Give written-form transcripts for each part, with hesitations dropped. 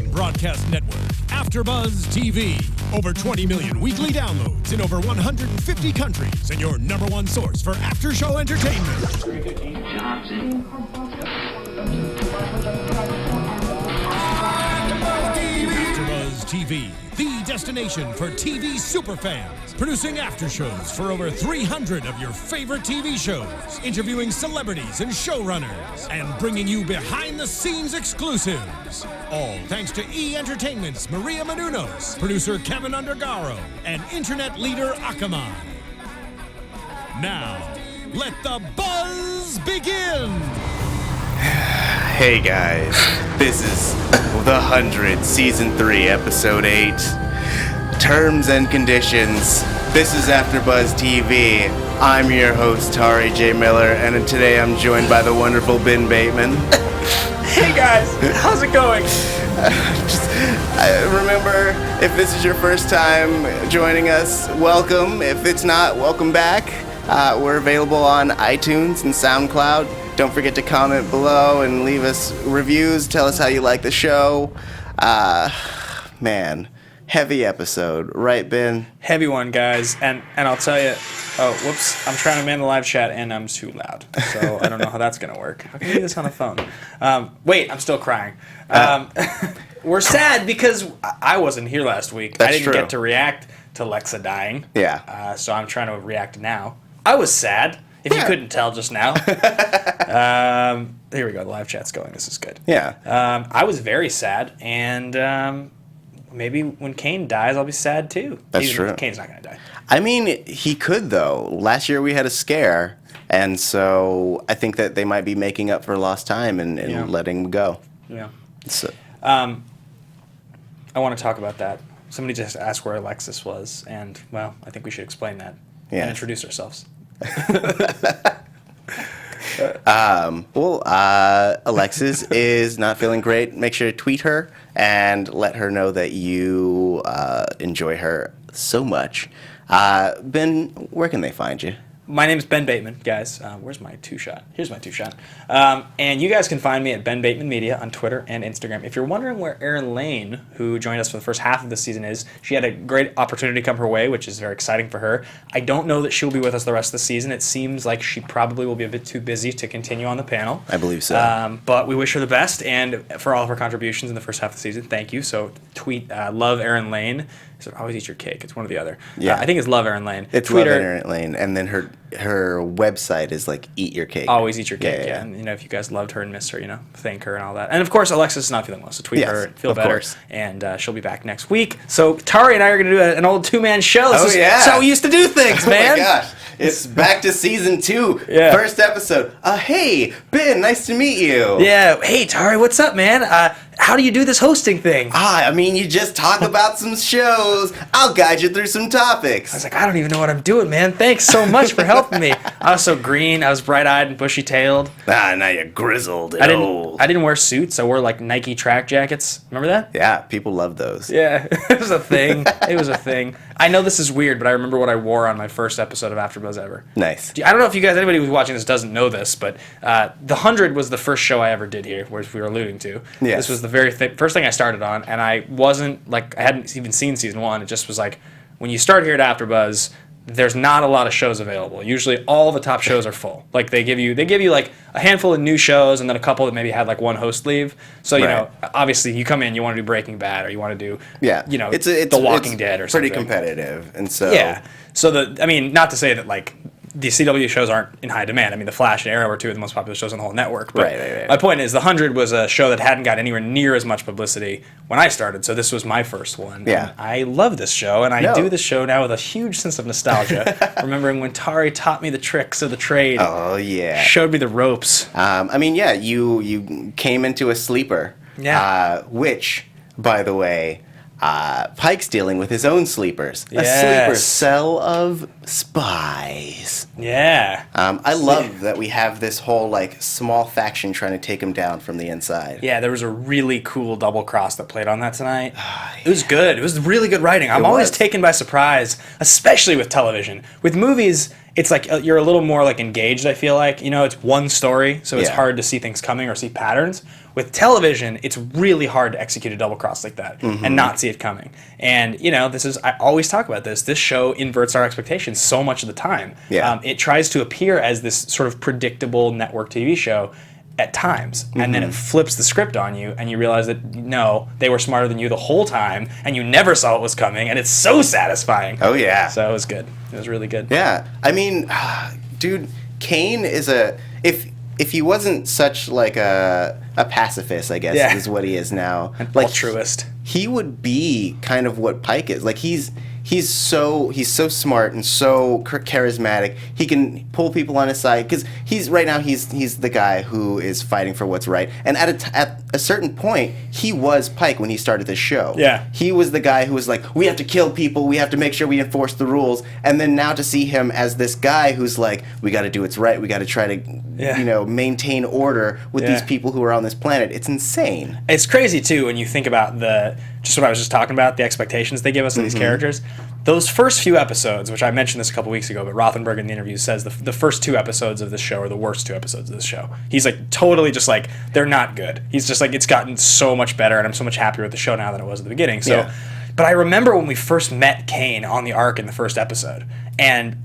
broadcast network, AFTERBUZZ TV. Over 20 million weekly downloads in over 150 countries, and your number one source for after-show entertainment. AFTERBUZZ TV, the destination for TV superfans. Producing aftershows for over 300 of your favorite TV shows, interviewing celebrities and showrunners, and bringing you behind-the-scenes exclusives. All thanks to E! Entertainment's Maria Menounos, producer Kevin Undergaro, and internet leader Akamai. Now, let the buzz begin! Hey guys, this is The 100, Season 3, Episode 8. Terms and conditions. This is AFTERBUZZ TV. I'm your host, Tauri J. Miller, and today I'm joined by the wonderful Ben Bateman. Hey guys, how's it going? Remember, if this is your first time joining us, welcome. If it's not, welcome back. We're available on iTunes and SoundCloud. Don't forget to comment below and leave us reviews. Tell us how you like the show. Man, heavy episode, right, Ben? Heavy one, guys. And I'll tell you, oh, whoops, I'm trying to man the live chat and I'm too loud. So I don't know how that's going to work. How can I do this on the phone? Wait, I'm still crying. We're sad because I wasn't here last week. I didn't get to react to Lexa dying. Yeah. So I'm trying to react now. I was sad, if you couldn't tell just now. Here we go. The live chat's going. This is good. Yeah. I was very sad, and maybe when Kane dies, I'll be sad too. That's true. Kane's not going to die. I mean, he could, though. Last year we had a scare, and so I think that they might be making up for lost time and letting him go. Yeah. So. I want to talk about that. Somebody just asked where Alexis was, and, well, I think we should explain that and introduce ourselves. Alexis is not feeling great. Make sure to tweet her and let her know that you enjoy her so much. Ben, where can they find you? My name is Ben Bateman, guys. Where's my two-shot? Here's my two-shot. And you guys can find me at Ben Bateman Media on Twitter and Instagram. If you're wondering where Erin Lane, who joined us for the first half of the season, is, she had a great opportunity come her way, which is very exciting for her. I don't know that she'll be with us the rest of the season. It seems like she probably will be a bit too busy to continue on the panel. I believe so. But we wish her the best, and for all of her contributions in the first half of the season, thank you. So tweet love Erin Lane. So always eat your cake. It's one or the other. Yeah, I think it's love Erin Lane. It's tweet love Erin Lane, and then her website is like Eat Your Cake. Always eat your cake. Yeah. And if you guys loved her and missed her, thank her and all that. And of course, Alexis is not feeling well, so tweet her, feel better, course. And she'll be back next week. So Tauri and I are going to do an old two-man show. This is how we used to do things, man. Oh my gosh. It's back to season 2, first episode. Hey, Ben, nice to meet you. Yeah, hey, Tauri, what's up, man? How do you do this hosting thing? I mean, you just talk about some shows. I'll guide you through some topics. I was like, I don't even know what I'm doing, man. Thanks so much for helping me. I was so green. I was bright-eyed and bushy-tailed. Now you're grizzled and old. I didn't wear suits. I wore, Nike track jackets. Remember that? Yeah, people love those. Yeah, it was a thing. It was a thing. I know this is weird, but I remember what I wore on my first episode of AFTERBUZZ ever. Nice. I don't know if you guys, anybody who's watching this doesn't know this, but The 100 was the first show I ever did here, which we were alluding to. Yes. This was the very first thing I started on, and I wasn't, I hadn't even seen season 1. It just was when you start here at AFTERBUZZ, there's not a lot of shows available. Usually all the top shows are full. They give you a handful of new shows and then a couple that maybe had one host leave. So, obviously you come in, you want to do Breaking Bad or you want to do, it's The Walking Dead or something. Pretty competitive. And so. Yeah. So not to say that the CW shows aren't in high demand. I mean, The Flash and Arrow are two of the most popular shows on the whole network. But right. My point is, The 100 was a show that hadn't got anywhere near as much publicity when I started, so this was my first one. Yeah. And I love this show, and I do this show now with a huge sense of nostalgia, remembering when Tauri taught me the tricks of the trade. Oh, yeah. Showed me the ropes. You came into a sleeper. Yeah. Which, by the way... Pike's dealing with his own sleepers. Yes. A sleeper cell of spies. Yeah. I love that we have this whole small faction trying to take him down from the inside. Yeah, there was a really cool double cross that played on that tonight. It was good. It was really good writing. I'm always taken by surprise, especially with television. With movies, it's like you're a little more like engaged, I feel like. You know, it's one story, so it's hard to see things coming or see patterns. With television, it's really hard to execute a double cross like that and not see it coming. And, you know, I always talk about this. This show inverts our expectations so much of the time. Yeah. It tries to appear as this sort of predictable network TV show at times, and then it flips the script on you, and you realize that no, they were smarter than you the whole time, and you never saw what was coming, and it's so satisfying. Oh yeah. So it was good. It was really good. Yeah. I mean, dude, Kane is if he wasn't such like a pacifist, I guess is what he is now. An like altruist. He would be kind of what Pike is. Like he's so smart and so charismatic. He can pull people on his side because he's the guy who is fighting for what's right. And at a certain point, he was Pike when he started this show. Yeah, he was the guy who was like, we have to kill people, we have to make sure we enforce the rules. And then now to see him as this guy who's like, we got to do what's right. We got to try to maintain order with these people who are on this planet. It's insane. It's crazy too when you think about just what I was just talking about, the expectations they give us of these characters. Those first few episodes, which I mentioned this a couple weeks ago, but Rothenberg in the interview says the first 2 episodes of this show are the worst 2 episodes of this show. He's like totally just like, they're not good. He's just like, it's gotten so much better and I'm so much happier with the show now than it was at the beginning. So, but I remember when we first met Kane on the Ark in the first episode, and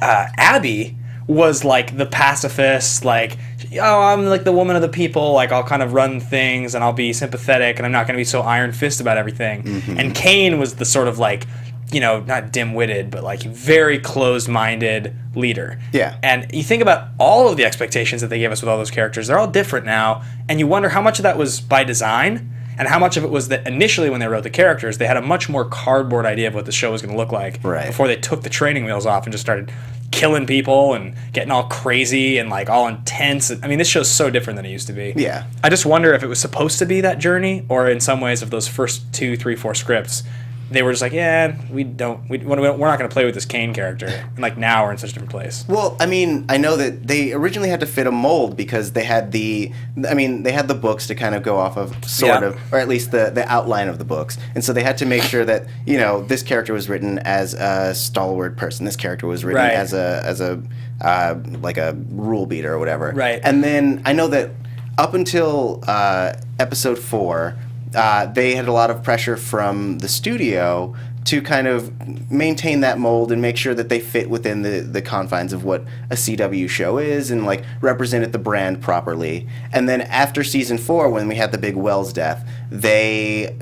Abby was like the pacifist, like, oh, I'm like the woman of the people, like I'll kind of run things and I'll be sympathetic and I'm not going to be so iron fist about everything. And Kane was the sort of like, you know, not dim-witted, but like very closed-minded leader. Yeah. And you think about all of the expectations that they gave us with all those characters, they're all different now, and you wonder how much of that was by design and how much of it was that initially when they wrote the characters, they had a much more cardboard idea of what the show was going to look like before they took the training wheels off and just started killing people and getting all crazy and like all intense. I mean, this show's so different than it used to be. Yeah. I just wonder if it was supposed to be that journey, or in some ways of those first 2, 3, 4 scripts, they were just like, yeah, we're not going to play with this Kane character. And like now we're in such a different place. Well, I mean, I know that they originally had to fit a mold because they had the books to kind of go off of, sort of, or at least the outline of the books. And so they had to make sure that, you know, this character was written as a stalwart person. This character was written as a like a rule beater or whatever. Right. And then I know that up until episode 4, they had a lot of pressure from the studio to kind of maintain that mold and make sure that they fit within the confines of what a CW show is and like represented the brand properly. And then after season 4, when we had the big Wells death, they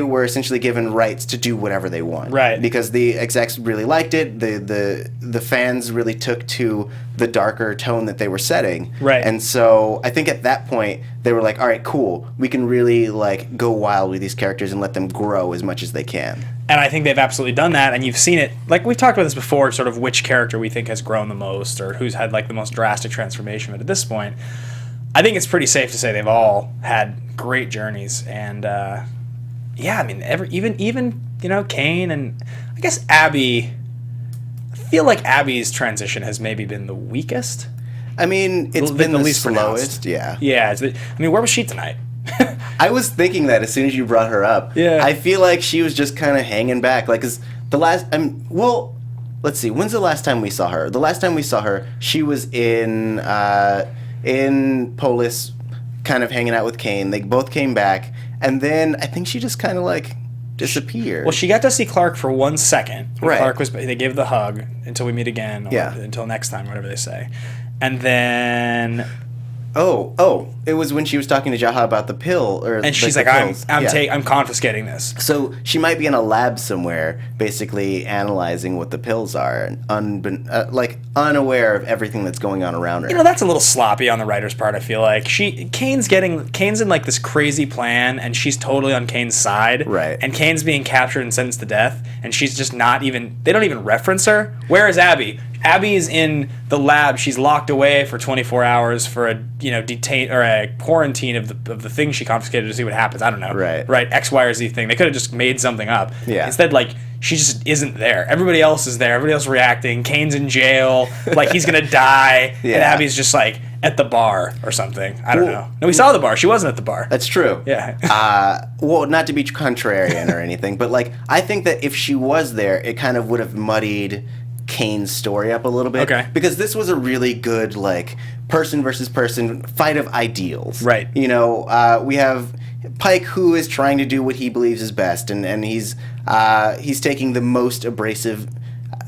were essentially given rights to do whatever they want. Right. Because the execs really liked it. The fans really took to the darker tone that they were setting. Right. And so I think at that point they were like, all right, cool. We can really like go wild with these characters and let them grow as much as they can. And I think they've absolutely done that, and you've seen it. Like, we've talked about this before, sort of which character we think has grown the most or who's had, like, the most drastic transformation. But at this point, I think it's pretty safe to say they've all had great journeys. And, yeah, I mean, even you know, Kane and, I guess, Abby. I feel like Abby's transition has maybe been the weakest. I mean, it's been the least slowest, yeah. Yeah, I mean, where was she tonight? I was thinking that as soon as you brought her up. Yeah. I feel like she was just kind of hanging back. Like, 'cause the last... well, let's see. When's the last time we saw her? The last time we saw her, she was in Polis, kind of hanging out with Kane. They both came back. And then I think she just kind of, like, disappeared. Well, she got to see Clark for 1 second. Right. Clark was... They gave the hug until we meet again. Or until next time, whatever they say. And then... Oh! It was when she was talking to Jaha about the pill, and she's like, "I'm confiscating this." So she might be in a lab somewhere, basically analyzing what the pills are, and unaware of everything that's going on around her. You know, that's a little sloppy on the writer's part. I feel like Kane's in like this crazy plan, and she's totally on Kane's side. Right. And Kane's being captured and sentenced to death, and she's just not even. They don't even reference her. Where is Abby? Abby is in the lab. She's locked away for 24 hours for a detain or a quarantine of the thing she confiscated to see what happens. I don't know. Right. X, Y, or Z thing. They could have just made something up. Yeah. Instead, like, she just isn't there. Everybody else is there. Everybody else reacting. Kane's in jail. Like, he's gonna die. Yeah. And Abby's just like at the bar or something. I don't know. No, we saw the bar. She wasn't at the bar. That's true. Yeah. Well, not to be contrarian or anything, but like I think that if she was there, it kind of would have muddied Kane's story up a little bit. Okay. Because this was a really good, like, person versus person fight of ideals. Right. You know, we have Pike, who is trying to do what he believes is best, and he's taking the most abrasive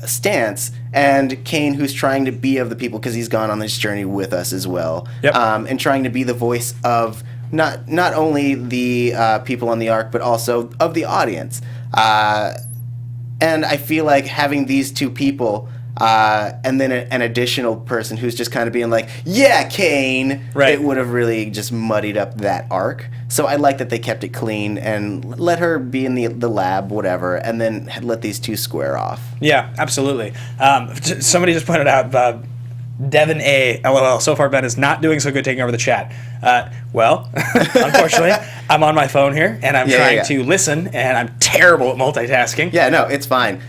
stance, and Kane, who's trying to be of the people because he's gone on this journey with us as well. Yep. And trying to be the voice of not only the people on the Ark, but also of the audience. And I feel like having these two people, and then an additional person who's just kind of being like, yeah, Kane, right. It would have really just muddied up that arc. So I like that they kept it clean and let her be in the lab, whatever, and then let these two square off. Yeah, absolutely. Somebody just pointed out, Devin A. LOL. So far, Ben is not doing so good taking over the chat. Well, unfortunately, I'm on my phone here, and I'm trying to listen, and I'm terrible at multitasking. Yeah, no, it's fine.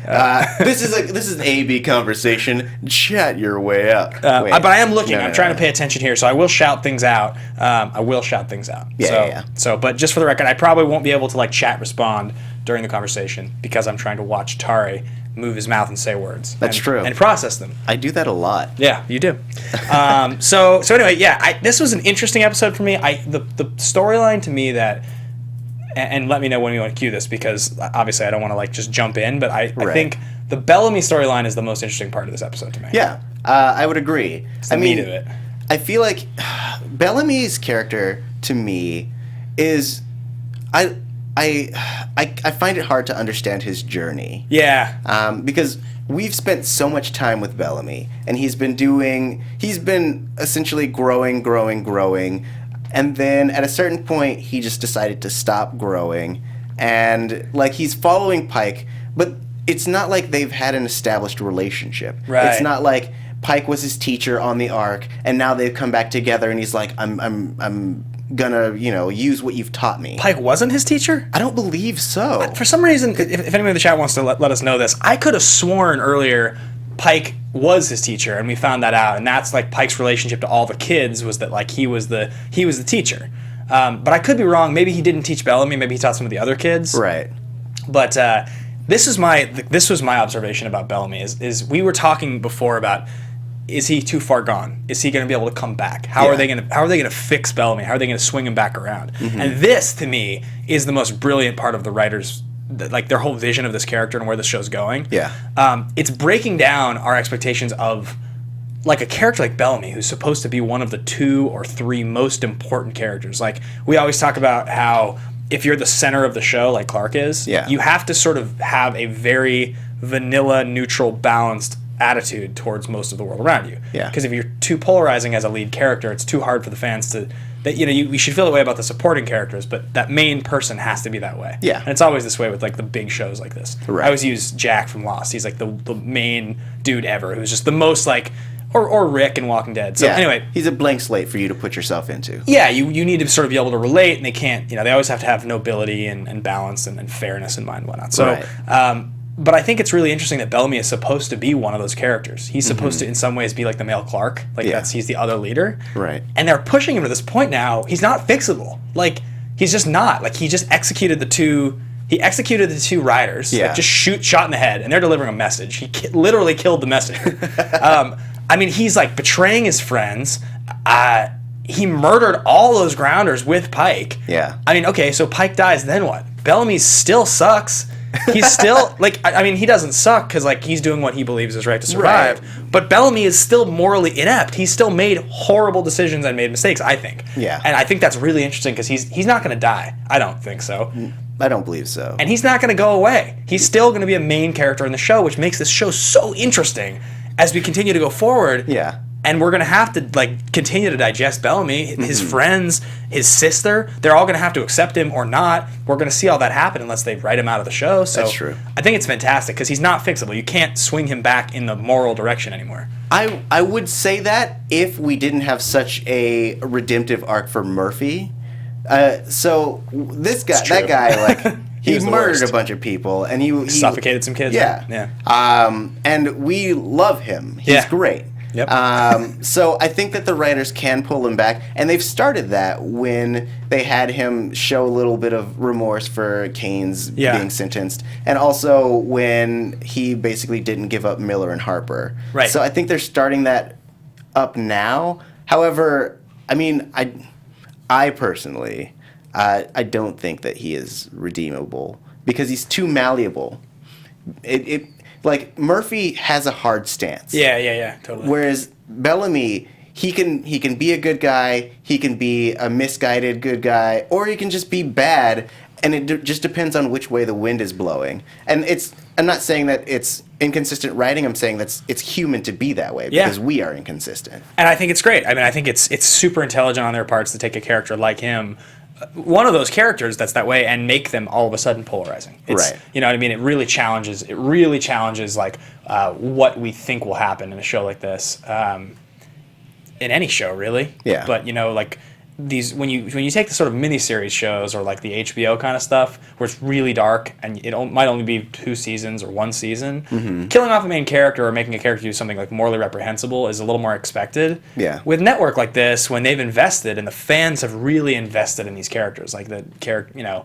This is an A/B conversation. Chat your way up. But I am looking. I'm trying to pay attention here, so I will shout things out. Yeah. So, but just for the record, I probably won't be able to like chat respond during the conversation because I'm trying to watch Tauri move his mouth and say words. That's true. And process them. I do that a lot. Yeah, you do. So anyway, yeah, this was an interesting episode for me. The storyline to me that, and let me know when you want to cue this because obviously I don't want to like just jump in, but I think the Bellamy storyline is the most interesting part of this episode to me. Yeah, I would agree. It's the meat of it. I feel like Bellamy's character to me is I find it hard to understand his journey. Yeah. Because we've spent so much time with Bellamy, and he's been essentially growing, and then at a certain point, he just decided to stop growing, and like he's following Pike, but it's not like they've had an established relationship. Right. It's not like Pike was his teacher on the Ark, and now they've come back together, and he's like, I'm gonna, use what you've taught me. Pike wasn't his teacher? I don't believe so. For some reason, if anyone in the chat wants to let us know this, I could have sworn earlier Pike was his teacher, and we found that out, and that's like Pike's relationship to all the kids was that like he was the teacher. But I could be wrong. Maybe he didn't teach Bellamy. Maybe he taught some of the other kids. Right. But this was my observation about Bellamy. Is we were talking before about, is he too far gone? Is he going to be able to come back? How are they going to fix Bellamy? How are they going to swing him back around? Mm-hmm. And this, to me, is the most brilliant part of the writers, like their whole vision of this character and where the show's going. Yeah. It's breaking down our expectations of like a character like Bellamy, who's supposed to be one of the 2 or 3 most important characters. Like we always talk about how if you're the center of the show, like Clark is, you have to sort of have a very vanilla, neutral, balanced attitude towards most of the world around you. Yeah. Because if you're too polarizing as a lead character, it's too hard for the fans to. We should feel that way about the supporting characters, but that main person has to be that way. Yeah. And it's always this way with like the big shows like this. Right. I always use Jack from Lost. He's like the main dude ever, who's just the most like. Or Rick in Walking Dead. So anyway, he's a blank slate for you to put yourself into. Yeah, you need to sort of be able to relate, and they can't. They always have to have nobility and balance and fairness in mind and whatnot. So, but I think it's really interesting that Bellamy is supposed to be one of those characters. He's supposed to, in some ways, be like the male Clark. Like he's the other leader. Right. And they're pushing him to this point now. He's not fixable. Like he's just not. Like he just executed the two. He executed the 2 riders. Yeah. Like, just shot in the head, and they're delivering a message. He literally killed the messenger. I mean, he's like betraying his friends. He murdered all those grounders with Pike. Yeah. I mean, okay, so Pike dies, then what? Bellamy still sucks. He's still, like, I mean, he doesn't suck because, like, he's doing what he believes is right to survive. Right. But Bellamy is still morally inept. He still made horrible decisions and made mistakes, I think. Yeah. And I think that's really interesting because he's not going to die. I don't think so. I don't believe so. And he's not going to go away. He's still going to be a main character in the show, which makes this show so interesting as we continue to go forward. Yeah. And we're going to have to like continue to digest Bellamy, his friends, his sister. They're all going to have to accept him or not. We're going to see all that happen unless they write him out of the show. So that's true. I think it's fantastic because he's not fixable. You can't swing him back in the moral direction anymore. I would say that if we didn't have such a redemptive arc for Murphy. So that guy, like... He murdered a bunch of people, and he suffocated some kids. Yeah. And we love him. He's great. Yep. So I think that the writers can pull him back, and they've started that when they had him show a little bit of remorse for Kane's being sentenced, and also when he basically didn't give up Miller and Harper. Right. So I think they're starting that up now. However, I mean, I personally, I don't think that he is redeemable because he's too malleable. Like Murphy has a hard stance. Yeah, totally. Whereas Bellamy, he can be a good guy, he can be a misguided good guy, or he can just be bad, and it just depends on which way the wind is blowing. And I'm not saying that it's inconsistent writing. I'm saying it's human to be that way because we are inconsistent. And I think it's great. I mean, I think it's super intelligent on their parts to take a character like him, one of those characters that's that way, and make them all of a sudden polarizing. Right. You know what I mean? It really challenges like what we think will happen in a show like this. In any show, really. Yeah. But like these when you take the sort of miniseries shows or like the HBO kind of stuff where it's really dark and it might only be 2 seasons or 1 season, killing off a main character or making a character do something like morally reprehensible is a little more expected. Yeah. With a network like this, when they've invested and the fans have really invested in these characters, like the character,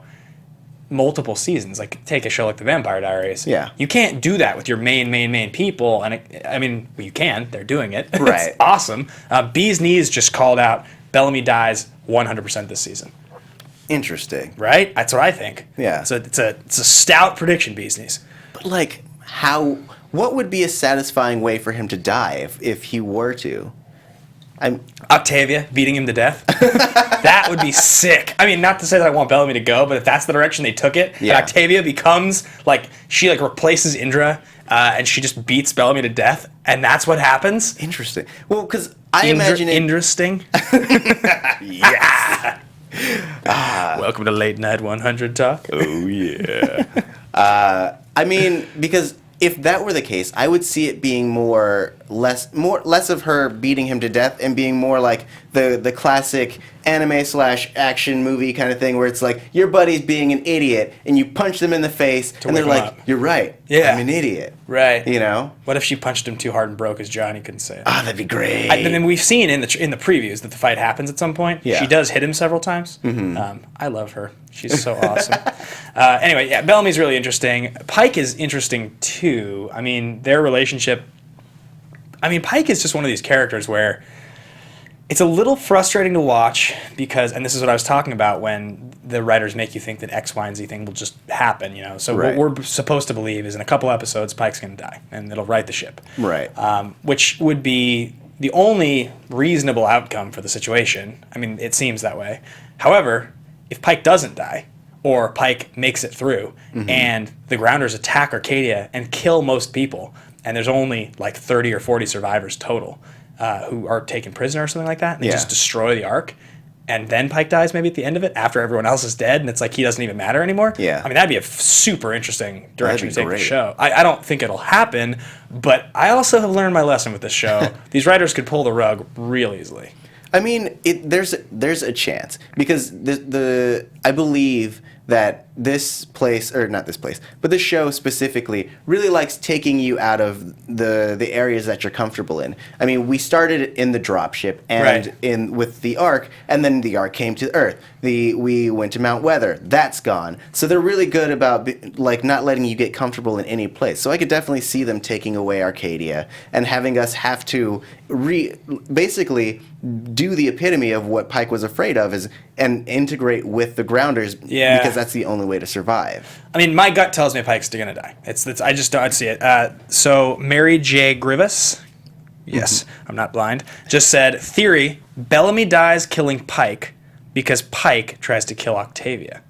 multiple seasons, like take a show like The Vampire Diaries. Yeah. You can't do that with your main people, and you can. They're doing it. Right. It's awesome. Bee's Knees just called out Bellamy dies 100% this season. Interesting. Right? That's what I think. Yeah. So it's a stout prediction, Bee's Knees. But like, what would be a satisfying way for him to die if he were to? Octavia beating him to death. That would be sick. I mean, not to say that I want Bellamy to go, but if that's the direction they took it, and Octavia becomes she replaces Indra, and she just beats Bellamy to death, and that's what happens. Interesting. Well, because I imagine it. Interesting. Yes. Welcome to Late Night 100 Talk. Oh yeah. I mean, because if that were the case, I would see it being less of her beating him to death and being more like the classic anime/action movie kind of thing where it's like your buddy's being an idiot and you punch them in the face and they're like, "You're right. Yeah. I'm an idiot." Right. What if she punched him too hard and broke his jaw and he couldn't say it? Ah, that'd be great. And then we've seen in the previews that the fight happens at some point. Yeah. She does hit him several times. I love her. She's so awesome. Anyway, yeah, Bellamy's really interesting. Pike is interesting too. I mean, their relationship. I mean, Pike is just one of these characters where it's a little frustrating to watch because, and this is what I was talking about when the writers make you think that X, Y, and Z thing will just happen, So Right. what we're supposed to believe is in a couple episodes, Pike's going to die, and it'll right the ship. Right. Which would be the only reasonable outcome for the situation. I mean, it seems that way. However, if Pike doesn't die, or Pike makes it through, and the Grounders attack Arkadia and kill most people, and there's only 30 or 40 survivors total who are taken prisoner or something like that, and they just destroy the Ark, and then Pike dies maybe at the end of it after everyone else is dead, and it's like he doesn't even matter anymore. Yeah. I mean, that'd be a super interesting direction to take great. the show. I don't think it'll happen, but I also have learned my lesson with this show. These writers could pull the rug real easily. I mean, there's a chance because I believe that this place, or not this place, but this show specifically really likes taking you out of the areas that you're comfortable in. I mean, we started in the dropship and with the Ark, and then the Ark came to Earth. We went to Mount Weather. That's gone. So they're really good about not letting you get comfortable in any place. So I could definitely see them taking away Arkadia and having us have to basically do the epitome of what Pike was afraid of and integrate with the Grounders because that's the only way to survive. I mean, my gut tells me Pike's going to die. I just don't see it. So Mary J. Grievous, yes, I'm not blind, just said, theory, Bellamy dies killing Pike because Pike tries to kill Octavia.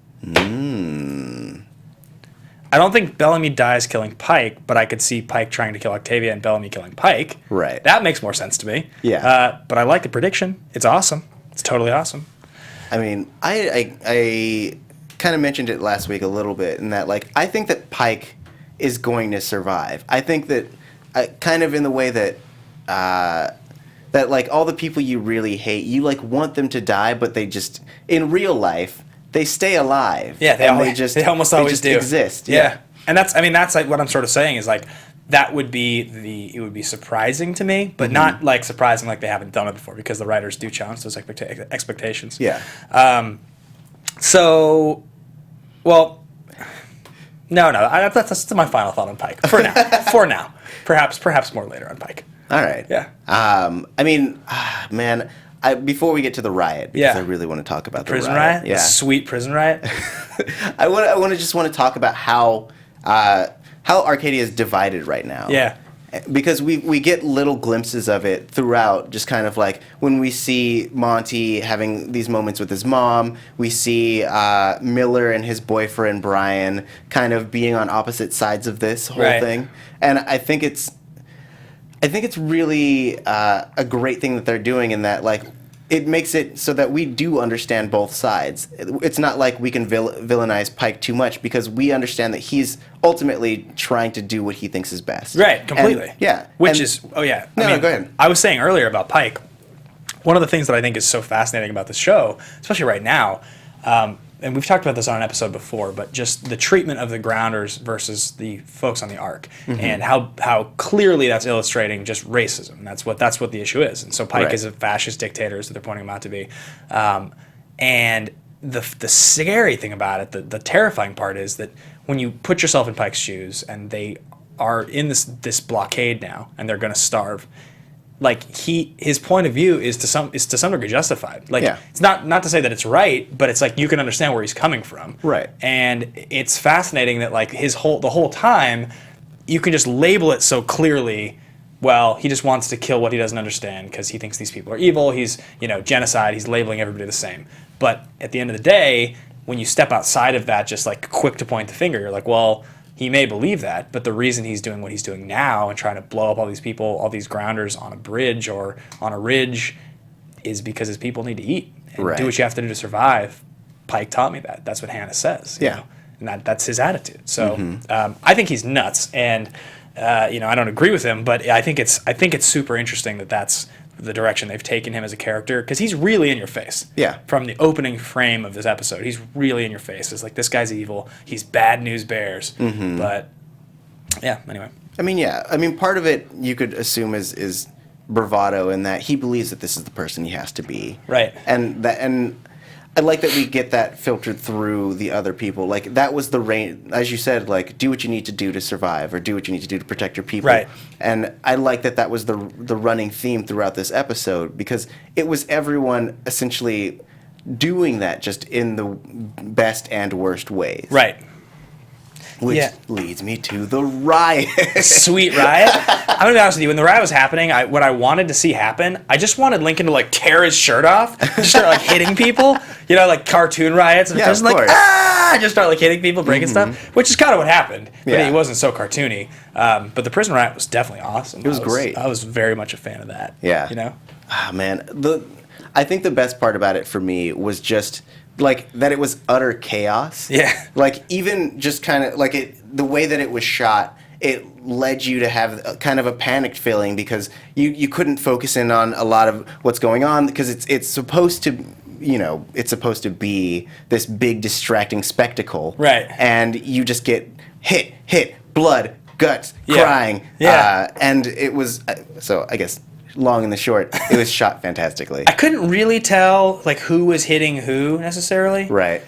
I don't think Bellamy dies killing Pike, but I could see Pike trying to kill Octavia and Bellamy killing Pike. Right. That makes more sense to me. Yeah. But I like the prediction. It's awesome. It's totally awesome. I mean, I kind of mentioned it last week a little bit in that, I think that Pike is going to survive. I think that kind of in the way that all the people you really hate, you want them to die, but they just, in real life, they stay alive. Yeah, they almost always do exist. Yeah. And that's what I'm sort of saying is that would be it would be surprising to me, but not like surprising like they haven't done it before, because the writers do challenge those expectations. Yeah. So, well, no, that's my final thought on Pike for now. For now, perhaps more later on Pike. All right. Yeah. I mean, man, before we get to the riot, because I really want to talk about the prison riot. Yeah. The sweet prison riot. I want to talk about how Arkadia is divided right now. Yeah. Because we get little glimpses of it throughout, just kind of like when we see Monty having these moments with his mom, we see Miller and his boyfriend Brian kind of being on opposite sides of this whole thing. And I think it's really a great thing that they're doing, in that like it makes it so that we do understand both sides. It's not like we can villainize Pike too much, because we understand that he's ultimately trying to do what he thinks is best. Right, completely. And, yeah. No, go ahead. I was saying earlier about Pike, one of the things that I think is so fascinating about this show, especially right now, and we've talked about this on an episode before, but just the treatment of the grounders versus the folks on the Ark, and how clearly that's illustrating just racism. That's what the issue is. And so Pike is a fascist dictator, so they're pointing him out to be. And the scary thing about it, the terrifying part, is that when you put yourself in Pike's shoes, and they are in this blockade now, and they're going to starve. Like his point of view is to some degree justified. Like it's not to say that it's right, but it's like you can understand where he's coming from. Right. And it's fascinating that like the whole time you can just label it so clearly. Well, he just wants to kill what he doesn't understand because he thinks these people are evil. He's genocide. He's labeling everybody the same. But at the end of the day, when you step outside of that, just like quick to point the finger, you're like, well, he may believe that, but the reason he's doing what he's doing now and trying to blow up all these people, all these grounders on a bridge or on a ridge, is because his people need to eat and do what you have to do to survive. Pike taught me that. That's what Hannah says. You know? And that's his attitude. So I think he's nuts, and I don't agree with him, but I think it's super interesting that that's the direction they've taken him as a character, because he's really in your face. Yeah. From the opening frame of this episode, he's really in your face. It's like, this guy's evil. He's bad news bears. But yeah, anyway. I mean, part of it you could assume is bravado, in that he believes that this is the person he has to be. Right. And I like that we get that filtered through the other people. Like, that was the range, as you said, like, do what you need to do to survive, or do what you need to do to protect your people. Right. And I like that was the running theme throughout this episode, because it was everyone essentially doing that, just in the best and worst ways. Right. Which leads me to the riot. Sweet riot. I'm going to be honest with you. When the riot was happening, what I wanted to see happen, I just wanted Lincoln to, like, tear his shirt off, just start, like, hitting people. Like cartoon riots. And just, like, just start, like, hitting people, breaking stuff, which is kind of what happened. But it wasn't so cartoony. But the prison riot was definitely awesome. It was great. I was very much a fan of that. Yeah. Ah, man. I think the best part about it for me was just, like, that it was utter chaos. Yeah. Like, even just kind of, like, the way that it was shot, it led you to have kind of a panicked feeling, because you couldn't focus in on a lot of what's going on, because it's supposed to, it's supposed to be this big distracting spectacle. Right. And you just get hit, blood, guts, crying. Yeah. And it was, so I guess, long and the short, it was shot fantastically. I couldn't really tell, like, who was hitting who necessarily. Right.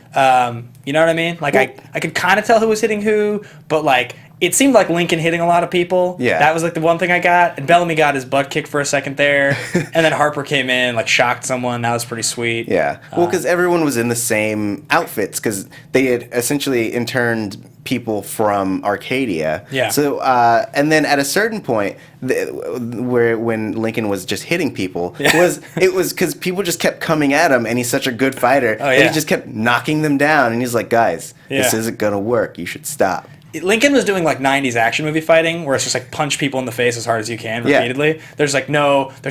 You know what I mean? Like, well, I could kind of tell who was hitting who, but, like, it seemed like Lincoln hitting a lot of people. Yeah. That was, like, the one thing I got. And Bellamy got his butt kicked for a second there. And then Harper came in, like, shocked someone. That was pretty sweet. Yeah. Well, because everyone was in the same outfits, because they had essentially interned people from Arkadia. Yeah. So, and then at a certain point, when Lincoln was just hitting people, it was because people just kept coming at him, and he's such a good fighter, and he just kept knocking them down, and he's like, guys, this isn't gonna work. You should stop. Lincoln was doing like 90s action movie fighting, where it's just like punch people in the face as hard as you can repeatedly. Yeah. There's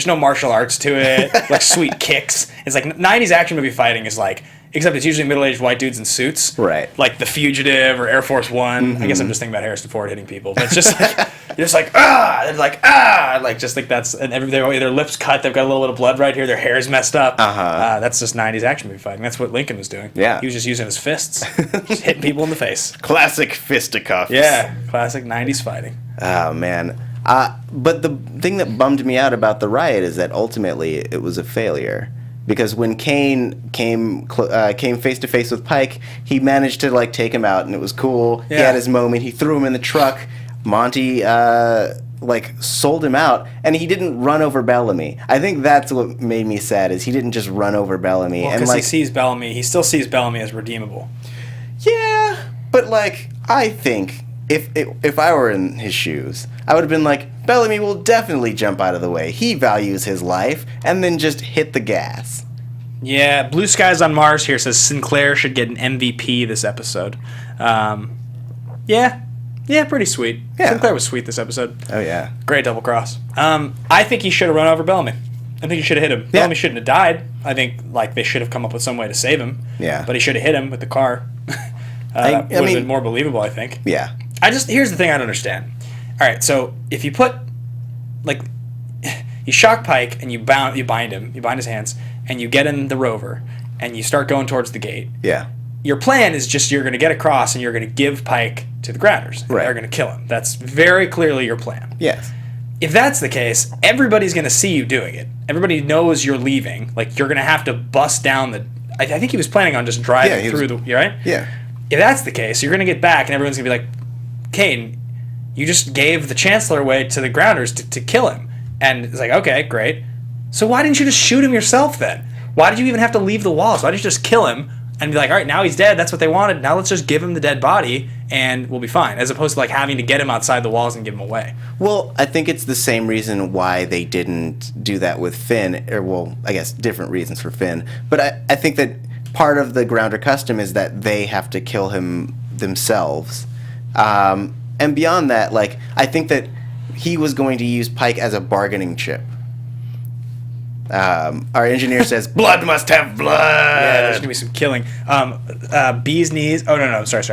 no martial arts to it, like sweet kicks. It's like 90s action movie fighting is like except it's usually middle-aged white dudes in suits. Right. Like The Fugitive or Air Force One. I guess I'm just thinking about Harrison Ford hitting people. But it's just like, you're just like, ah! They're like, ah! Like, just like that's, and their lips cut, they've got a little bit of blood right here, their hair's messed up. That's just 90s action movie fighting. That's what Lincoln was doing. Yeah. He was just using his fists, just hitting people in the face. Classic fisticuffs. Yeah, classic 90s fighting. Oh, man. But the thing that bummed me out about the riot is that ultimately it was a failure. Because when Kane came face to face with Pike, he managed to like take him out, and it was cool. Yeah. He had his moment. He threw him in the truck. Monty sold him out, and he didn't run over Bellamy. I think that's what made me sad is he didn't just run over Bellamy. Well, because he sees Bellamy, he still sees Bellamy as redeemable. Yeah, but like I think if I were in his shoes, I would have been like, Bellamy will definitely jump out of the way. He values his life, and then just hit the gas. Yeah, Blue Skies on Mars here says Sinclair should get an MVP this episode. Yeah, pretty sweet. Yeah. Sinclair was sweet this episode. Oh, yeah. Great double cross. I think he should have run over Bellamy. I think he should have hit him. Yeah. Bellamy shouldn't have died. I think they should have come up with some way to save him. Yeah. But he should have hit him with the car. Would have been more believable, I think. Yeah. Here's the thing I don't understand. All right, so if you put, you shock Pike and you bind his hands, and you get in the rover, and you start going towards the gate. Yeah. Your plan is just you're going to get across, and you're going to give Pike to the grounders. Right. They're going to kill him. That's very clearly your plan. Yes. If that's the case, everybody's going to see you doing it. Everybody knows you're leaving. Like, you're going to have to bust down the... I think he was planning on just driving through the... Right? Yeah. If that's the case, you're going to get back, and everyone's going to be like, Kane, you just gave the Chancellor away to the grounders to kill him. And it's like, okay, great. So why didn't you just shoot him yourself then? Why did you even have to leave the walls? Why didn't you just kill him and be like, all right, now he's dead. That's what they wanted. Now let's just give him the dead body and we'll be fine. As opposed to having to get him outside the walls and give him away. Well, I think it's the same reason why they didn't do that with Finn. I guess different reasons for Finn. But I think that part of the grounder custom is that they have to kill him themselves. And beyond that, I think that he was going to use Pike as a bargaining chip. Our engineer says, blood must have blood! Yeah, there's going to be some killing. Bee's Knees... Oh, no, sorry.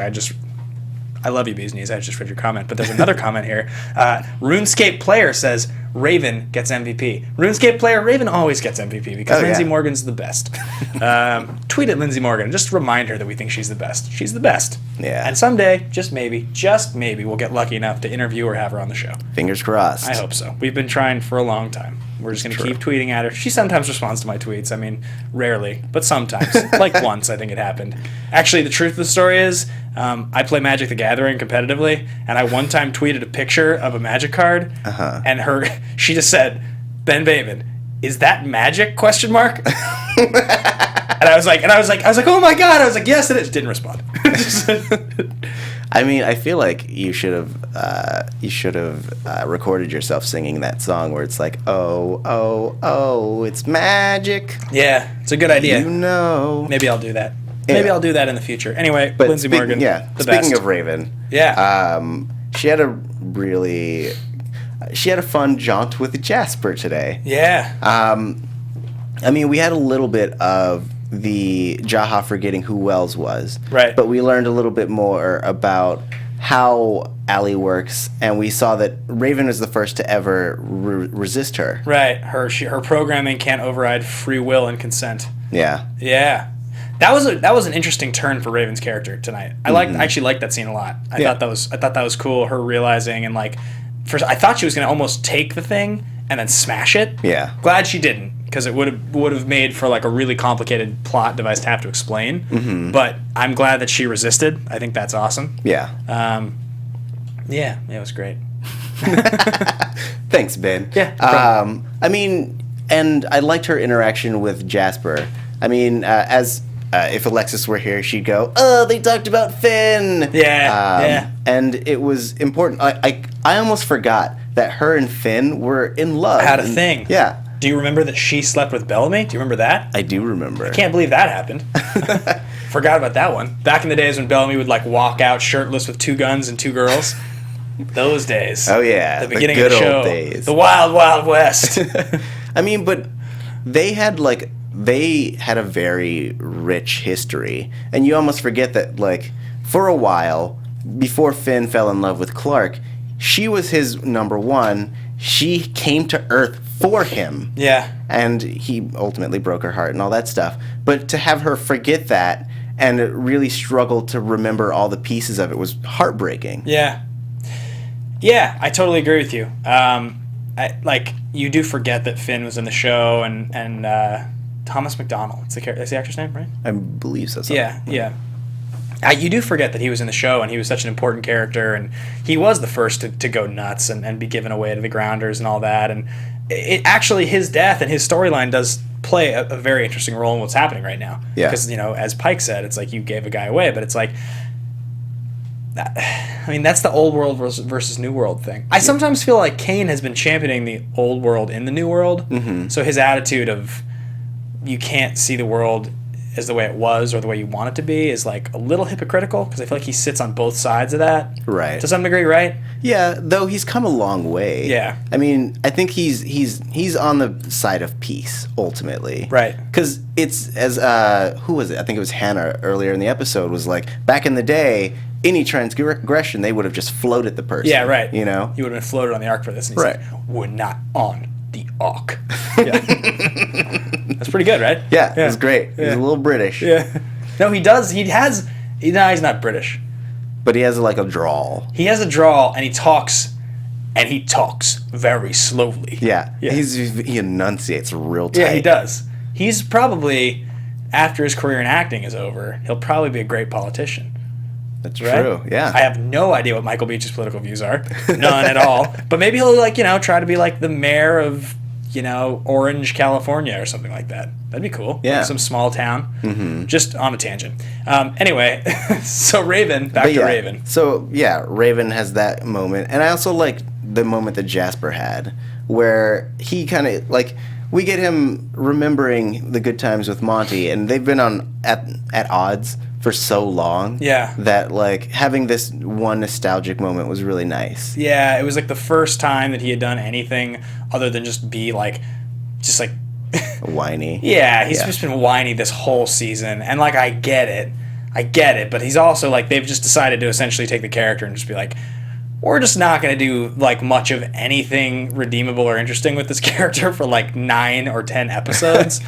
I love you, Bee's Knees. I just read your comment. But there's another comment here. RuneScape Player says, Raven gets MVP. RuneScape Player, Raven always gets MVP because Lindsay Morgan's the best. Tweet at Lindsay Morgan. Just remind her that we think she's the best. She's the best. Yeah. And someday, just maybe, we'll get lucky enough to interview or have her on the show. Fingers crossed. I hope so. We've been trying for a long time. We're just going to keep tweeting at her. She sometimes responds to my tweets. I mean, rarely, but sometimes. Once, I think it happened. Actually, the truth of the story is, I play Magic the Gathering competitively, and I one time tweeted a picture of a Magic card, and she just said, Ben Bateman, is that Magic? ? And I was like, oh my god! I was like, yes, it is. Didn't respond. I mean, I feel like you should have recorded yourself singing that song where it's like, oh, it's magic. Yeah, it's a good idea. You know. Maybe I'll do that. Maybe I'll do that in the future. Anyway, but Lindsay Morgan, the speaking best. of Raven, she had a fun jaunt with Jasper today. Yeah. I mean, we had a little bit of the Jaha forgetting who Wells was. Right. But we learned a little bit more about how Allie works, and we saw that Raven is the first to ever resist her. Right. Her programming can't override free will and consent. Yeah. Yeah. That was an interesting turn for Raven's character tonight. I actually liked that scene a lot. I thought that was cool. Her realizing and first I thought she was gonna almost take the thing and then smash it. Yeah. Glad she didn't, because it would have made for a really complicated plot device to have to explain. Mm-hmm. But I'm glad that she resisted. I think that's awesome. Yeah. Yeah, it was great. Thanks, Ben. Yeah. I mean, and I liked her interaction with Jasper. I mean, if Alexis were here, she'd go, "Oh, they talked about Finn." Yeah. And it was important. I almost forgot that her and Finn were in love. Had a thing. Yeah. Do you remember that she slept with Bellamy? Do you remember that? I do remember. I can't believe that happened. Forgot about that one. Back in the days when Bellamy would walk out shirtless with 2 guns and 2 girls. Those days. Oh yeah. The beginning of the show. Old days. The Wild Wild West. I mean, but they had they had a very rich history. And you almost forget that, like, for a while, before Finn fell in love with Clark, she was his number one. She came to Earth for him. Yeah. And he ultimately broke her heart and all that stuff. But to have her forget that and really struggle to remember all the pieces of it was heartbreaking. Yeah. Yeah, I totally agree with you. You do forget that Finn was in the show, and Thomas McDonald. That's the actor's name, right? I believe so. Yeah. You do forget that he was in the show, and he was such an important character, and he was the first to go nuts and be given away to the Grounders and all that. And actually, his death and his storyline does play a very interesting role in what's happening right now. Yeah. Because, as Pike said, it's like you gave a guy away, but it's like, that's the old world versus new world thing. I sometimes feel like Kane has been championing the old world in the new world. Mm-hmm. So his attitude of you can't see the world as the way it was or the way you want it to be is like a little hypocritical, because I feel like he sits on both sides of that. Right. To some degree, right? Yeah, though he's come a long way. Yeah. I think he's on the side of peace ultimately. Right. Because it's as who was it? I think it was Hannah earlier in the episode was like, back in the day, any transgression they would have just floated the person. Yeah, right. You know? He would have been floated on the ark for this, and he's right. like, we're not on the ark. Yeah. That's pretty good, right? Yeah, it was great. Yeah. He's a little British. Yeah. No, he does. He's not British. But he has like a drawl. He has a drawl, and he talks very slowly. Yeah. He enunciates real tight. Yeah, he does. He's probably, after his career in acting is over, he'll probably be a great politician. That's right? true, yeah. I have no idea what Michael Beach's political views are. None at all. But maybe he'll, try to be like the mayor of, Orange, California or something like that. That'd be cool. Yeah. Like some small town. Mm-hmm. Just on a tangent. Anyway, so Raven, back to Raven. So, yeah, Raven has that moment. And I also like the moment that Jasper had, where he kind of, we get him remembering the good times with Monty, and they've been at odds for so long. Yeah. That, having this one nostalgic moment was really nice. Yeah, it was the first time that he had done anything other than just be whiny. Yeah, he's just been whiny this whole season, and I get it, but he's also they've just decided to essentially take the character and just be we're just not going to do much of anything redeemable or interesting with this character for 9 or 10 episodes.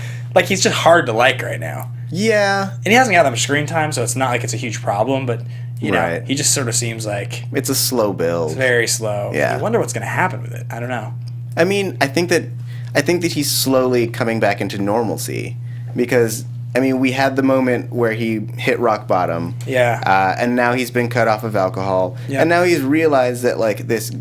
He's just hard to like right now. Yeah. And he hasn't got that much screen time, so it's not it's a huge problem, but right. He just sort of seems like it's a slow build. It's very slow. Yeah. I wonder what's going to happen with it. I don't know. I think that he's slowly coming back into normalcy, because we had the moment where he hit rock bottom. Yeah. And now he's been cut off of alcohol. Yep. And now he's realized that this,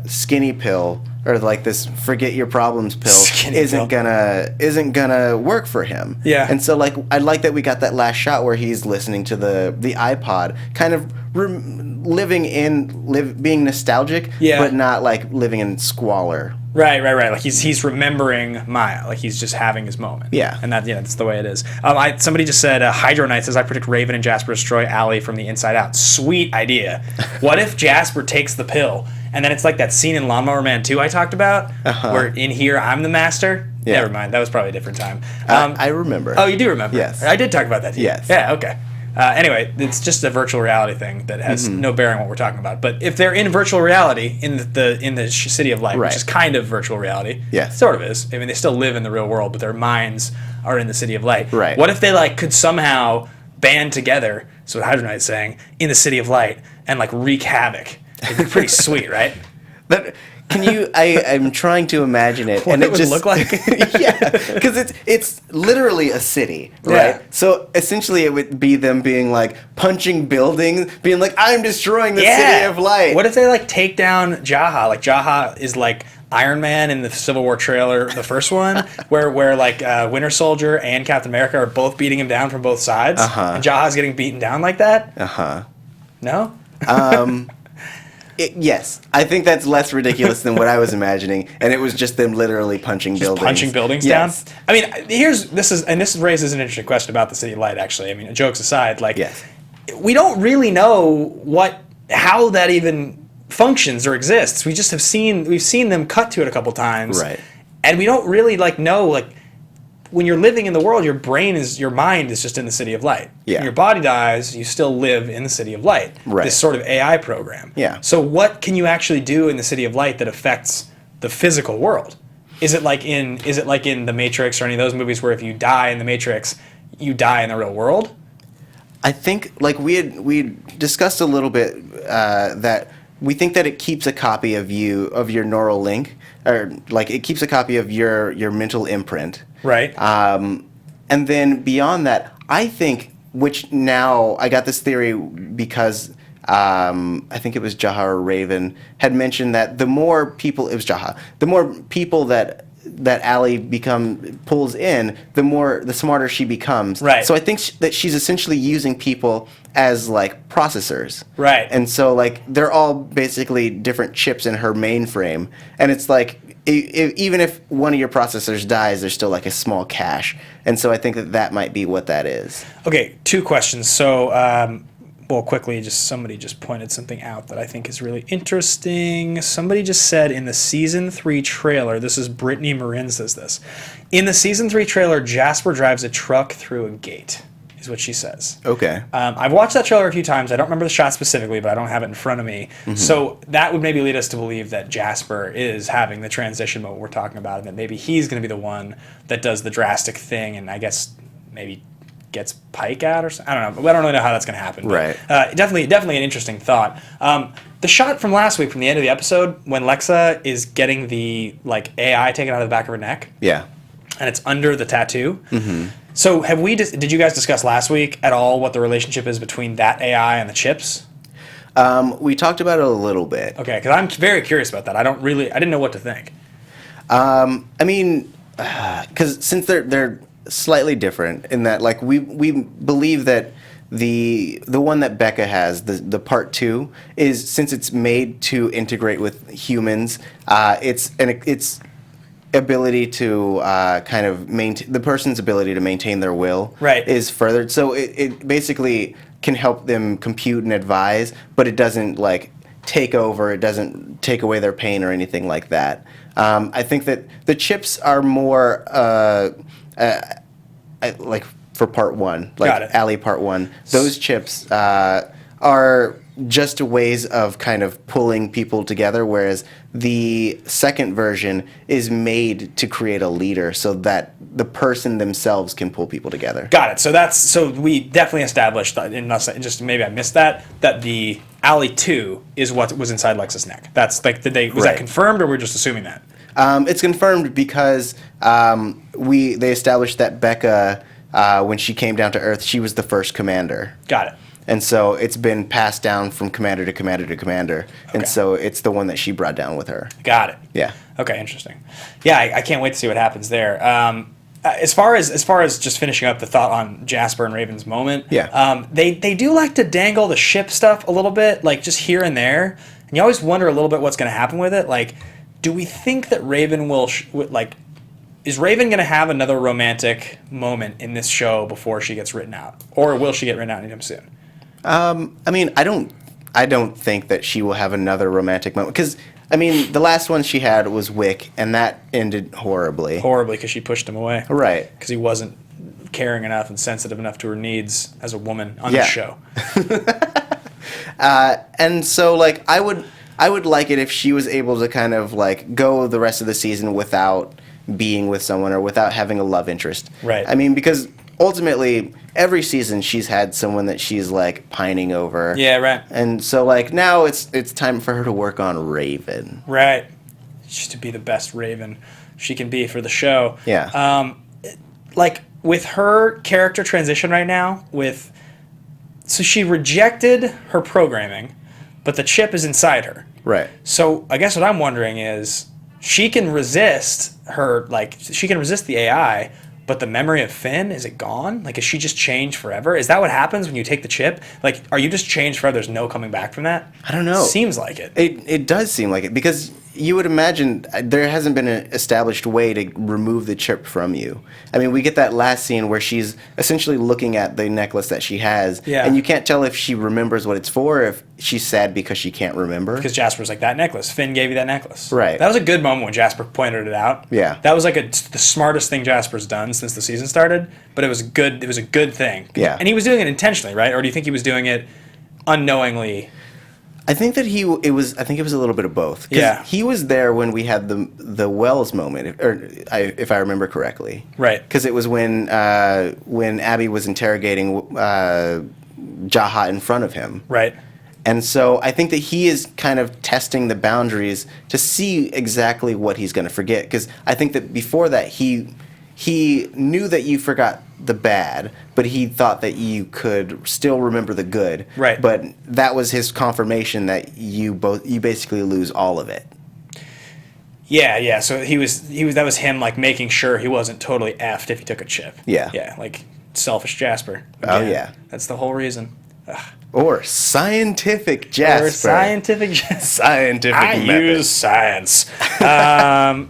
skinny pill, or this forget your problems pill isn't gonna work for him. Yeah. And so I like that we got that last shot where he's listening to the iPod, kind of being nostalgic, yeah. but not living in squalor. Right. He's remembering Maya. He's just having his moment. Yeah. And that's the way it is. Somebody just said, Hydro Knight says, I predict Raven and Jasper destroy Allie from the inside out. Sweet idea. What if Jasper takes the pill, and then it's that scene in Lawnmower Man 2 I talked about, where in here I'm the master? Yeah. Never mind. That was probably a different time. I remember. Oh, you do remember? Yes. I did talk about that to you. Yes. Yeah, okay. Anyway, it's just a virtual reality thing that has no bearing on what we're talking about. But if they're in virtual reality in the City of Light, right. which is kind of virtual reality, yes. sort of is. They still live in the real world, but their minds are in the City of Light. Right. What if they could somehow band together? So what Hydro Knight's saying, in the City of Light, and wreak havoc. It'd be pretty sweet, right? Can you? I'm trying to imagine it, what and it would just look like. Yeah, because it's literally a city, right? Yeah. So essentially, it would be them being punching buildings, being I'm destroying the City of Light. What if they take down Jaha? Jaha is Iron Man in the Civil War trailer, the first one, where Winter Soldier and Captain America are both beating him down from both sides, and Jaha's getting beaten down like that. No. Yes, I think that's less ridiculous than what I was imagining, and it was just them literally punching buildings. Punching buildings yes. down. This raises an interesting question about the City of Light. Actually, jokes aside, yes. we don't really know how that even functions or exists. We just we've seen them cut to it a couple times, right? And we don't really know when you're living in the world, your mind is just in the city of light. Yeah. When your body dies, you still live in the city of light. Right. This sort of AI program. Yeah. So what can you actually do in the city of light that affects the physical world? Is it like in The Matrix or any of those movies where if you die in the Matrix, you die in the real world? I think like we discussed a little bit that we think that it keeps a copy of your neural link, or like it keeps a copy of your mental imprint. Right. And then beyond that, I think, which now I got this theory because I think it was Jaha or Raven had mentioned that the more people that Allie pulls in, the smarter she becomes. Right. So I think that she's essentially using people as like processors. Right. And so like they're all basically different chips in her mainframe, and it's like even if one of your processors dies, there's still like a small cache. And so I think that might be what that is. Okay, 2 questions. So, well, quickly, somebody just pointed something out that I think is really interesting. Somebody just said in the Season 3 trailer, this is Brittany Marin says this, in the Season 3 trailer, Jasper drives a truck through a gate, is what she says. Okay. I've watched that trailer a few times. I don't remember the shot specifically, but I don't have it in front of me. Mm-hmm. So that would maybe lead us to believe that Jasper is having the transition moment we're talking about, and that maybe he's going to be the one that does the drastic thing, and I guess maybe gets Pike out or something. I don't know. I don't really know how that's going to happen. Right. But, definitely an interesting thought. The shot from last week, from the end of the episode, when Lexa is getting the like AI taken out of the back of her neck. Yeah. And it's under the tattoo. Mm-hmm. So did you guys discuss last week at all what the relationship is between that AI and the chips? We talked about it a little bit. Okay, because I'm very curious about that. I didn't know what to think. I mean, because since they're slightly different in that, like we believe that the one that Becca has, the part 2, is since it's made to integrate with humans, its ability to kind of maintain the person's ability to maintain their will is furthered. So it basically can help them compute and advise, but it doesn't like take over. It doesn't take away their pain or anything like that. I think that the chips are more like for part 1, like Allie part 1. Those chips are just ways of kind of pulling people together, whereas the second version is made to create a leader so that the person themselves can pull people together. Got it. So we definitely established, just maybe I missed that the Allie 2 is what was inside Lex's neck. That's like, was that confirmed, or we're just assuming that? It's confirmed because they established that Becca, when she came down to Earth, she was the first commander. Got it. And so it's been passed down from commander to commander to commander. Okay. And so it's the one that she brought down with her. Got it. Yeah. Okay, interesting. Yeah, I can't wait to see what happens there. As far as just finishing up the thought on Jasper and Raven's moment, they do like to dangle the ship stuff a little bit, like just here and there. And you always wonder a little bit what's going to happen with it. Like, do we think that Raven will, is Raven going to have another romantic moment in this show before she gets written out? Or will she get written out anytime soon? I mean, I don't think that she will have another romantic moment, because I mean, the last one she had was Wick, and that ended horribly. Horribly, because she pushed him away. Right. Because he wasn't caring enough and sensitive enough to her needs as a woman on the show. And so, like, I would like it if she was able to kind of like go the rest of the season without being with someone or without having a love interest. Right. I mean, because ultimately, every season she's had someone that she's like pining over. Yeah, right. And so like now it's time for her to work on Raven. Right. She's to be the best Raven she can be for the show. Yeah. Like with her character transition right now, so she rejected her programming, but the chip is inside her. Right. So I guess what I'm wondering is she can resist the AI. But the memory of Finn, is it gone? Like, is she just changed forever? Is that what happens when you take the chip? Like, are you just changed forever? There's no coming back from that? I don't know. Seems like it. It does seem like it, because you would imagine there hasn't been an established way to remove the chip from you. I mean, we get that last scene where she's essentially looking at the necklace that she has, and you can't tell if she remembers what it's for, or if she's sad because she can't remember. Because Jasper's like, that necklace. Finn gave you that necklace. Right. That was a good moment when Jasper pointed it out. Yeah. That was like the smartest thing Jasper's done since the season started, but it was good. It was a good thing. Yeah. And he was doing it intentionally, right? Or do you think he was doing it unknowingly? I think that it was a little bit of both. 'Cause he was there when we had the Wells moment, if I remember correctly. Right. Because it was when Abby was interrogating Jaha in front of him. Right. And so I think that he is kind of testing the boundaries to see exactly what he's going to forget. Because I think that before that he knew that you forgot the bad, but he thought that you could still remember the good. Right. But that was his confirmation that you basically lose all of it. Yeah. So that was him like making sure he wasn't totally effed if he took a chip. Yeah. Yeah, like selfish Jasper. Again. Oh yeah. That's the whole reason. Ugh. Or scientific Jasper. Or scientific Jasper. Scientific I method. use science. Yes.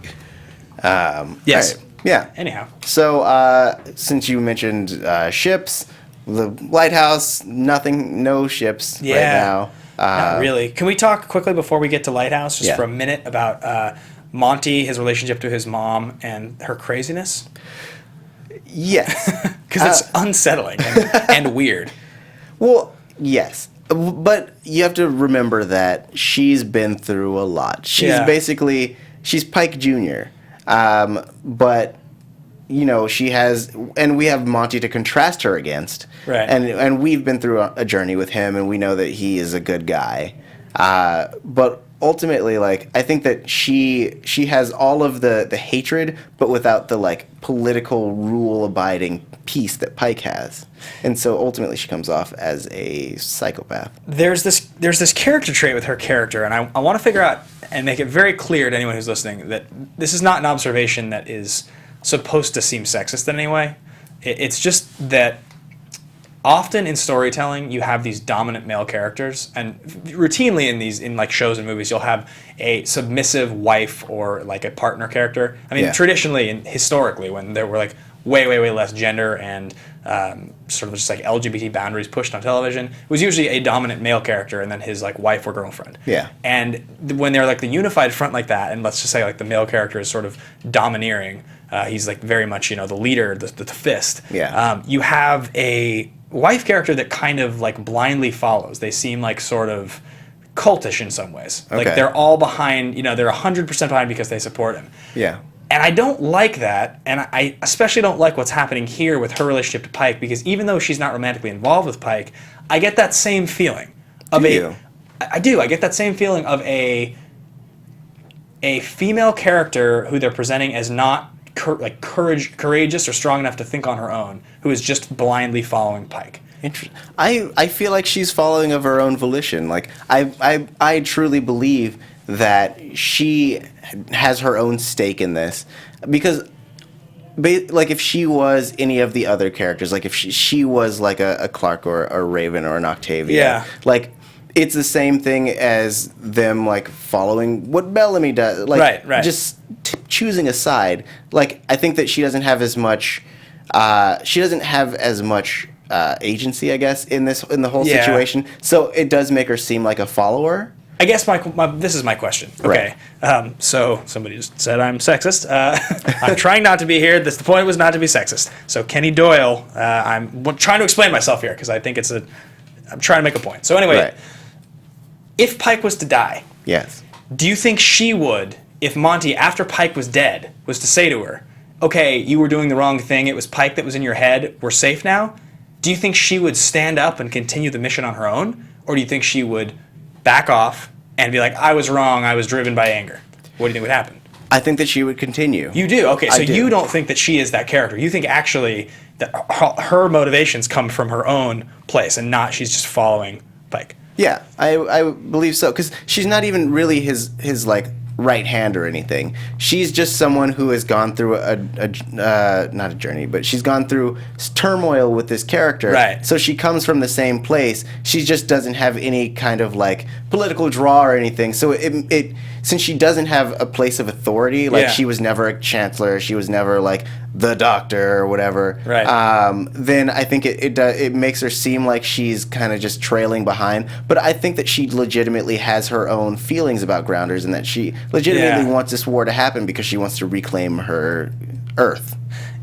Right. Yeah. Anyhow. So, since you mentioned ships, the lighthouse, no ships right now. Not really. Can we talk quickly before we get to Lighthouse, just for a minute, about Monty, his relationship to his mom, and her craziness? Yes. Because it's unsettling and weird. Well, yes. But you have to remember that she's been through a lot. She's Pike Jr., but she has, and we have Monty to contrast her against, right? And we've been through a journey with him, and we know that he is a good guy. But ultimately, like, I think that she has all of the hatred, but without the like political rule abiding peace that Pike has, and so ultimately she comes off as a psychopath. There's this character trait with her character, and I want to figure out and make it very clear to anyone who's listening that this is not an observation that is supposed to seem sexist in any way. It's just that often in storytelling you have these dominant male characters, and routinely in like shows and movies you'll have a submissive wife or like a partner character. I mean, traditionally and historically, when there were like way less gender and sort of just like LGBT boundaries pushed on television, it was usually a dominant male character and then his like wife or girlfriend. Yeah. And when they're like the unified front like that, and let's just say like the male character is sort of domineering, he's like very much the leader, the fist. Yeah. You have a wife character that kind of like blindly follows. They seem like sort of cultish in some ways. Okay. Like they're all behind. They're 100% behind because they support him. Yeah. And I don't like that, and I especially don't like what's happening here with her relationship to Pike, because even though she's not romantically involved with Pike, I get that same feeling of I do. I get that same feeling of a female character who they're presenting as not courageous or strong enough to think on her own, who is just blindly following Pike. Interesting. I feel like she's following of her own volition. Like I truly believe that she has her own stake in this, because like if she was any of the other characters, like if she was like a Clark or a Raven or an Octavia, like it's the same thing as them like following what Bellamy does, like just choosing a side. Like I think that she doesn't have as much agency, I guess, in the whole situation. So it does make her seem like a follower. I guess this is my question. Okay, so somebody just said I'm sexist. I'm trying not to be here. The point was not to be sexist. So Kenny Doyle, I'm trying to explain myself here because I think I'm trying to make a point. So anyway, if Pike was to die, yes, do you think she would, if Monty, after Pike was dead, was to say to her, okay, you were doing the wrong thing, it was Pike that was in your head, we're safe now, do you think she would stand up and continue the mission on her own? Or do you think she would back off and be like, I was wrong, I was driven by anger? What do you think would happen? I think that she would continue. You do? Okay, so you don't think that she is that character. You think actually that her motivations come from her own place and not she's just following Pike. Yeah, I believe so, because she's not even really his like right hand or anything. She's just someone who has gone through not a journey, but she's gone through turmoil with this character. Right. So she comes from the same place. She just doesn't have any kind of like political draw or anything. So since she doesn't have a place of authority, like she was never a chancellor, she was never like the doctor or whatever. Right. Then I think it makes her seem like she's kind of just trailing behind. But I think that she legitimately has her own feelings about Grounders, and that she legitimately wants this war to happen because she wants to reclaim her Earth.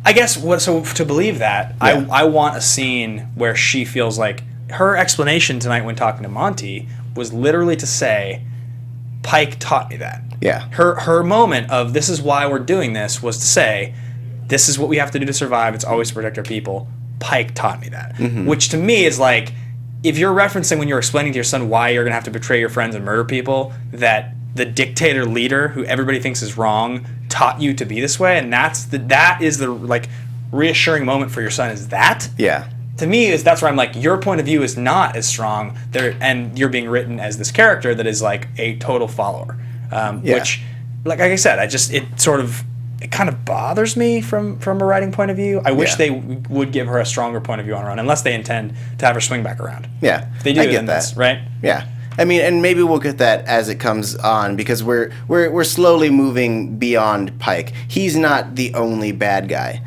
I guess so to believe that, I want a scene where she feels like her explanation tonight when talking to Monty was literally to say, Pike taught me that. Yeah. Her moment of this is why we're doing this was to say, this is what we have to do to survive. It's always to protect our people. Pike taught me that. Mm-hmm. Which to me is like, if you're referencing when you're explaining to your son why you're going to have to betray your friends and murder people, that the dictator leader who everybody thinks is wrong taught you to be this way, and that is the like reassuring moment for your son is that. Yeah. To me, that's where I'm like, your point of view is not as strong there, and you're being written as this character that is like a total follower. Which, like I said, it kind of bothers me from a writing point of view. I wish they would give her a stronger point of view on her own, unless they intend to have her swing back around. Yeah, if they do, I get that. Right? Yeah. I mean, and maybe we'll get that as it comes on, because we're slowly moving beyond Pike. He's not the only bad guy.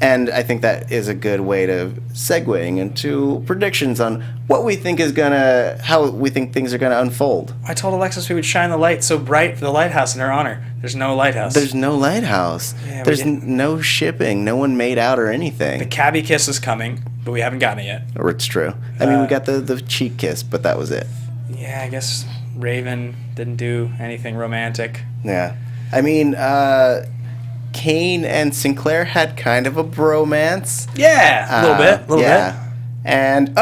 And I think that is a good way to segueing into predictions on what we think how we think things are gonna unfold. I told Alexis we would shine the light so bright for the lighthouse in her honor. There's no lighthouse. There's no lighthouse. Yeah, there's no shipping. No one made out or anything. The cabbie kiss is coming, but we haven't gotten it yet. Or it's true. I mean, we got the cheek kiss, but that was it. Yeah, I guess Raven didn't do anything romantic. Yeah. I mean, Kane and Sinclair had kind of a bromance. Yeah, a little bit. And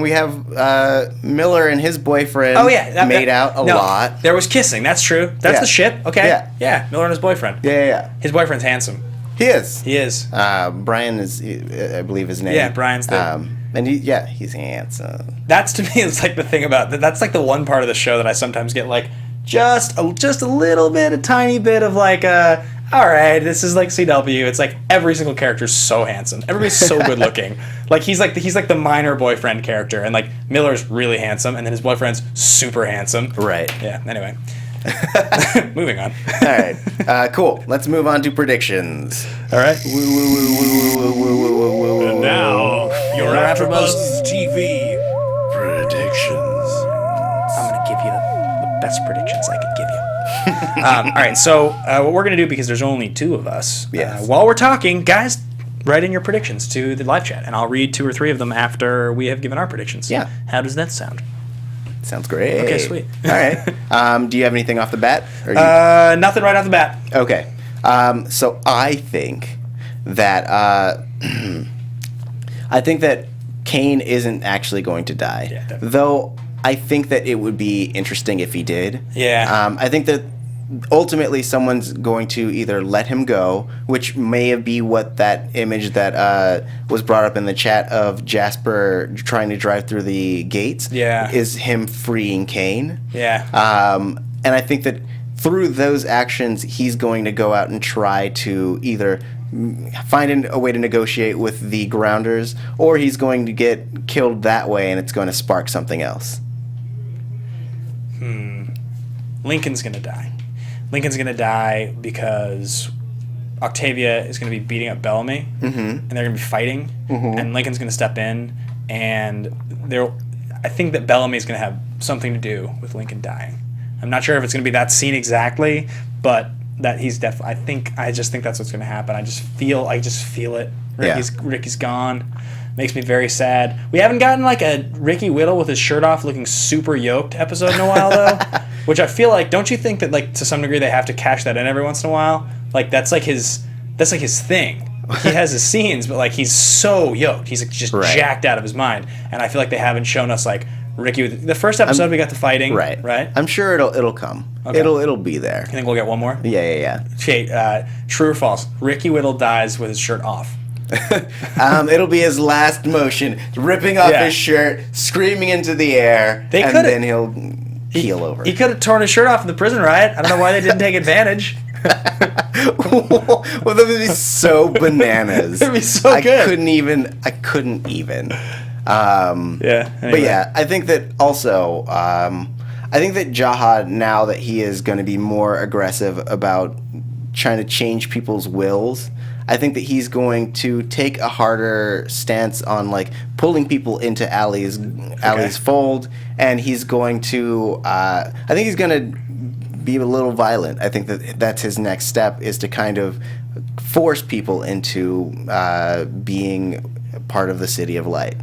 we have Miller and his boyfriend made out a lot. There was kissing, that's true. That's the ship, okay. Yeah, Miller and his boyfriend. Yeah. His boyfriend's handsome. He is. Brian is, I believe his name. Yeah, Brian's the... and he's handsome. That's, to me, is like the thing about... That's like the one part of the show that I sometimes get like, just a little bit, a tiny bit of like all right, this is like CW. It's like every single character is so handsome. Everybody's so good looking. Like he's like the minor boyfriend character, and like Miller's really handsome, and then his boyfriend's super handsome. Right. Yeah. Anyway, moving on. All right. Cool. Let's move on to predictions. All right. And now your AFTERBUZZ TV predictions. I'm gonna give you the best predictions I could give you. All right, so what we're going to do, because there's only two of us, while we're talking, guys, write in your predictions to the live chat, and I'll read 2 or 3 of them after we have given our predictions. Yeah. How does that sound? Sounds great. Okay, sweet. All right. Do you have anything off the bat? Nothing right off the bat. Okay. So I think that Kane isn't actually going to die. Yeah, definitely. Though I think that it would be interesting if he did. Yeah. I think that ultimately someone's going to either let him go, which may be what that image that was brought up in the chat of Jasper trying to drive through the gates is him freeing Kane. Yeah. And I think that through those actions, he's going to go out and try to either find a way to negotiate with the Grounders, or he's going to get killed that way, and it's going to spark something else. Lincoln's going to die. Lincoln's going to die because Octavia is going to be beating up Bellamy, and they're going to be fighting, and Lincoln's going to step in, and I think that Bellamy is going to have something to do with Lincoln dying. I'm not sure if it's going to be that scene exactly, but that he's definitely. I just think that's what's going to happen. I just feel it. Ricky's gone. Makes me very sad. We haven't gotten like a Ricky Whittle with his shirt off looking super yoked episode in a while though, which I feel like, don't you think that like to some degree they have to cash that in every once in a while? Like that's like his thing. He has his scenes, but like he's so yoked. He's like, just jacked out of his mind. And I feel like they haven't shown us like Ricky with the first episode we got the fighting. Right. I'm sure it'll come. Okay. It'll be there. You think we'll get one more? Yeah. Okay, true or false? Ricky Whittle dies with his shirt off. It'll be his last motion, ripping off his shirt, screaming into the air, then he'll keel over. He could have torn his shirt off in the prison riot. I don't know why they didn't take advantage. Well, that would be so bananas. It'd be so good. I couldn't even. Anyway. But yeah, I think that also, I think that Jaha, now that he is going to be more aggressive about trying to change people's wills, I think that he's going to take a harder stance on like pulling people into Allie's fold, and he's going to. I think he's going to be a little violent. I think that that's his next step, is to kind of force people into being part of the City of Light.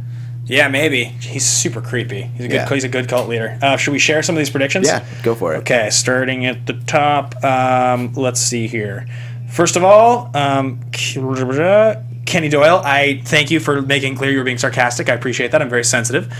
Yeah, maybe. He's super creepy. He's a good cult leader. Should we share some of these predictions? Yeah, go for it. Okay, starting at the top. Let's see here. First of all, Kenny Doyle, I thank you for making clear you were being sarcastic. I appreciate that. I'm very sensitive.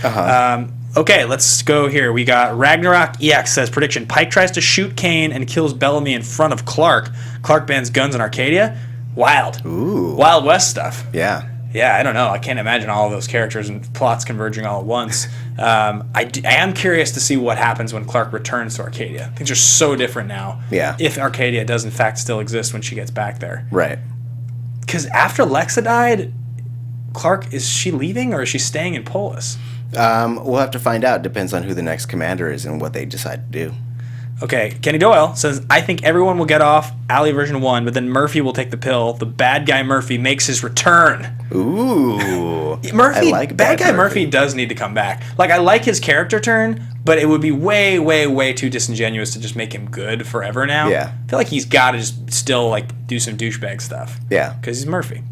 Okay, let's go here. We got Ragnarok EX says, prediction, Pike tries to shoot Kane and kills Bellamy in front of Clark. Clark bans guns in Arkadia. Wild. Ooh. Wild West stuff. Yeah. Yeah, I don't know. I can't imagine all of those characters and plots converging all at once. I am curious to see what happens when Clark returns to Arkadia. Things are so different now. Yeah. If Arkadia does in fact still exist when she gets back there. Right. Because after Lexa died, Clark, is she leaving or is she staying in Polis? We'll have to find out. Depends on who the next commander is and what they decide to do. Okay, Kenny Doyle says, I think everyone will get off Allie version 1, but then Murphy will take the pill. The bad guy Murphy makes his return. Ooh. Murphy, I like bad guy Murphy does need to come back. Like, I like his character turn, but it would be way, way, way too disingenuous to just make him good forever now. Yeah. I feel like he's got to just still, like, do some douchebag stuff. Yeah. Because he's Murphy.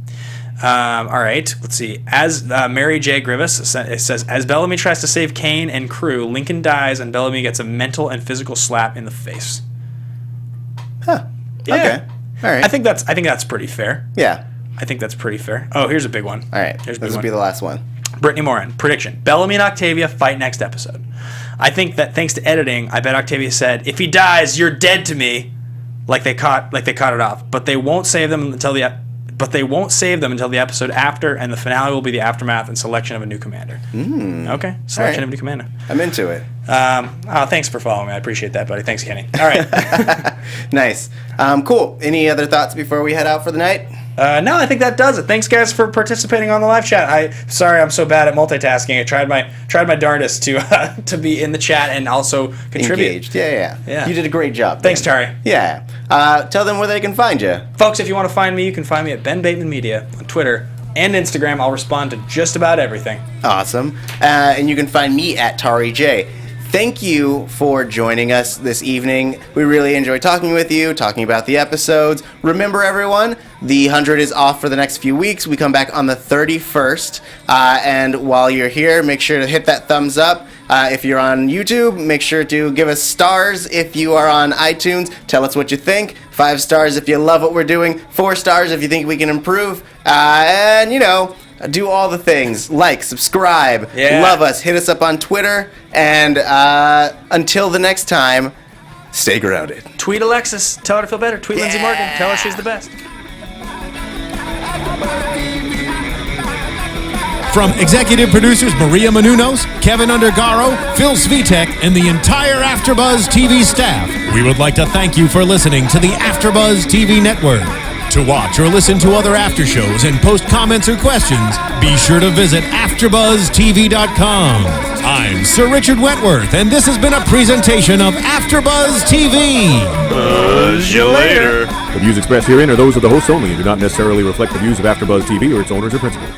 All right, let's see. As Mary J. Grievous says, as Bellamy tries to save Kane and crew, Lincoln dies and Bellamy gets a mental and physical slap in the face. Huh. Yeah. Okay. All right. I think that's pretty fair. Yeah. I think that's pretty fair. Oh, here's a big one. All right. Here's a big This will one. be the last one. Brittany Moran, prediction. Bellamy and Octavia fight next episode. I think that thanks to editing, I bet Octavia said, if he dies, you're dead to me. Like they caught it off. But they won't save them until the episode after, and the finale will be the aftermath and selection of a new commander. Okay, selection of a new commander. I'm into it. Thanks for following me. I appreciate that, buddy. Thanks, Kenny. All right. Nice. Cool. Any other thoughts before we head out for the night? No, I think that does it. Thanks, guys, for participating on the live chat. Sorry, I'm so bad at multitasking. I tried my darndest to be in the chat and also contribute. Engaged. Yeah. You did a great job. Thanks, Tauri. Yeah. Tell them where they can find you. Folks, if you want to find me, you can find me at Ben Bateman Media on Twitter and Instagram. I'll respond to just about everything. Awesome. And you can find me at Tauri J. Thank you for joining us this evening. We really enjoyed talking with you, talking about the episodes. Remember, everyone, the 100 is off for the next few weeks. We come back on the 31st. And while you're here, make sure to hit that thumbs up. If you're on YouTube, make sure to give us stars. If you are on iTunes, tell us what you think. 5 stars if you love what we're doing. 4 stars if you think we can improve. And, do all the things. Like, subscribe, love us, hit us up on Twitter, and until the next time, stay grounded. Tweet Alexis. Tell her to feel better. Tweet Lindsay Morgan. Tell her she's the best. From executive producers Maria Menounos, Kevin Undergaro, Phil Svitek, and the entire AfterBuzz TV staff, we would like to thank you for listening to the AfterBuzz TV network. To watch or listen to other after shows and post comments or questions, be sure to visit AfterBuzzTV.com. I'm Sir Richard Wentworth, and this has been a presentation of AfterBuzz TV. Buzz you later. The views expressed herein are those of the hosts only and do not necessarily reflect the views of AfterBuzz TV or its owners or principals.